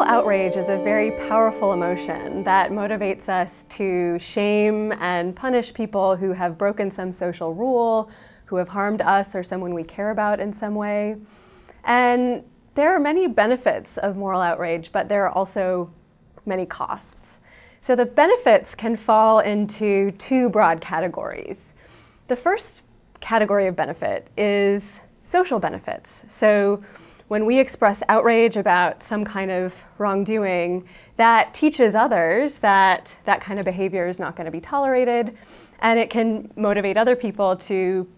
outrage is a very powerful emotion that motivates us to shame and punish people who have broken some social rule, who have harmed us or someone we care about in some way. And there are many benefits of moral outrage, but there are also many costs. So the benefits can fall into two broad categories. The first category of benefit is social benefits. So when we express outrage about some kind of wrongdoing, that teaches others that that kind of behavior is not going to be tolerated, and it can motivate other people to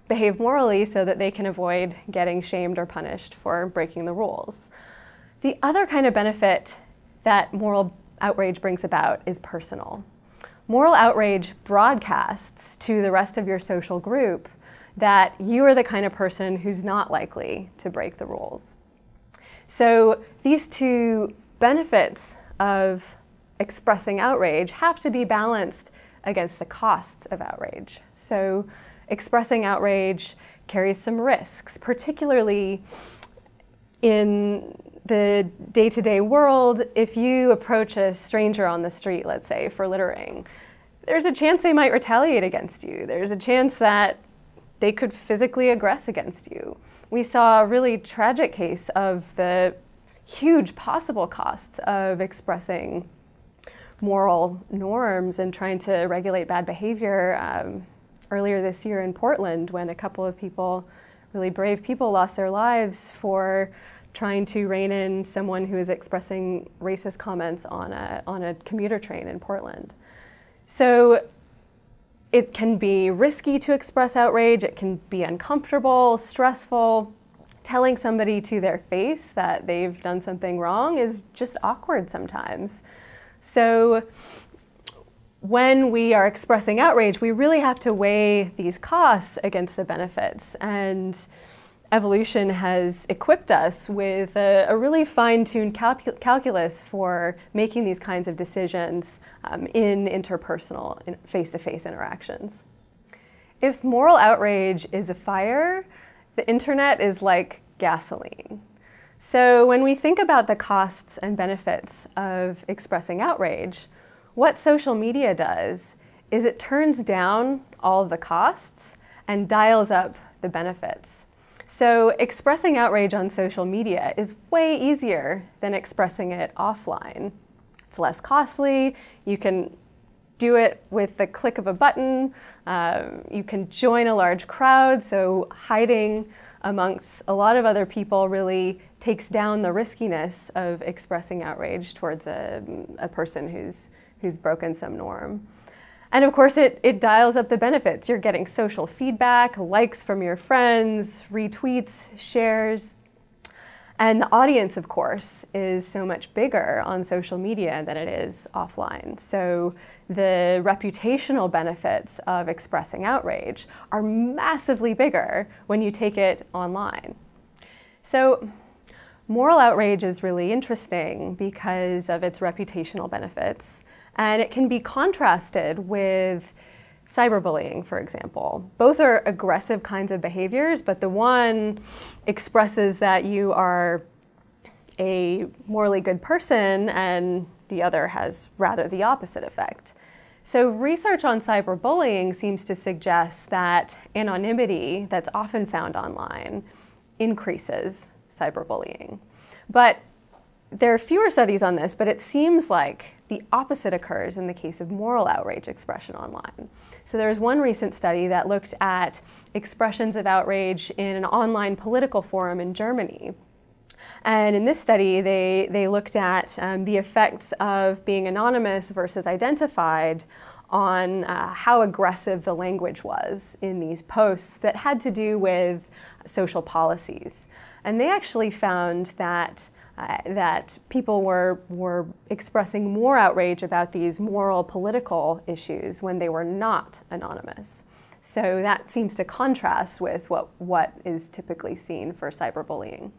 behave morally so that they can avoid getting shamed or punished for breaking the rules. The other kind of benefit that moral outrage brings about is personal. Moral outrage broadcasts to the rest of your social group that you are the kind of person who's not likely to break the rules. So these two benefits of expressing outrage have to be balanced against the costs of outrage. So expressing outrage carries some risks, particularly in the day-to-day world. If you approach a stranger on the street, let's say, for littering, there's a chance they might retaliate against you. There's a chance that they could physically aggress against you. We saw a really tragic case of the huge possible costs of expressing moral norms and trying to regulate bad behavior earlier this year in Portland, when a couple of people, really brave people, lost their lives for trying to rein in someone who is expressing racist comments on a commuter train in Portland. So it can be risky to express outrage, it can be uncomfortable, stressful. Telling somebody to their face that they've done something wrong is just awkward sometimes. So when we are expressing outrage, we really have to weigh these costs against the benefits. And evolution has equipped us with a really fine-tuned calculus for making these kinds of decisions in interpersonal, face-to-face interactions. If moral outrage is a fire, the internet is like gasoline. So when we think about the costs and benefits of expressing outrage, what social media does is it turns down all of the costs and dials up the benefits. So expressing outrage on social media is way easier than expressing it offline. It's less costly. You can do it with the click of a button. You can join a large crowd, so hiding amongst a lot of other people really takes down the riskiness of expressing outrage towards a person who's broken some norm. And of course, it dials up the benefits. You're getting social feedback, likes from your friends, retweets, shares. And the audience, of course, is so much bigger on social media than it is offline. So the reputational benefits of expressing outrage are massively bigger when you take it online. So moral outrage is really interesting because of its reputational benefits. And it can be contrasted with cyberbullying, for example. Both are aggressive kinds of behaviors, but the one expresses that you are a morally good person, and the other has rather the opposite effect. So research on cyberbullying seems to suggest that anonymity that's often found online increases cyberbullying. But there are fewer studies on this, but it seems like the opposite occurs in the case of moral outrage expression online. So there was one recent study that looked at expressions of outrage in an online political forum in Germany. And in this study, they looked at the effects of being anonymous versus identified on how aggressive the language was in these posts that had to do with social policies. And they actually found that that people were expressing more outrage about these moral political issues when they were not anonymous. So that seems to contrast with what is typically seen for cyberbullying.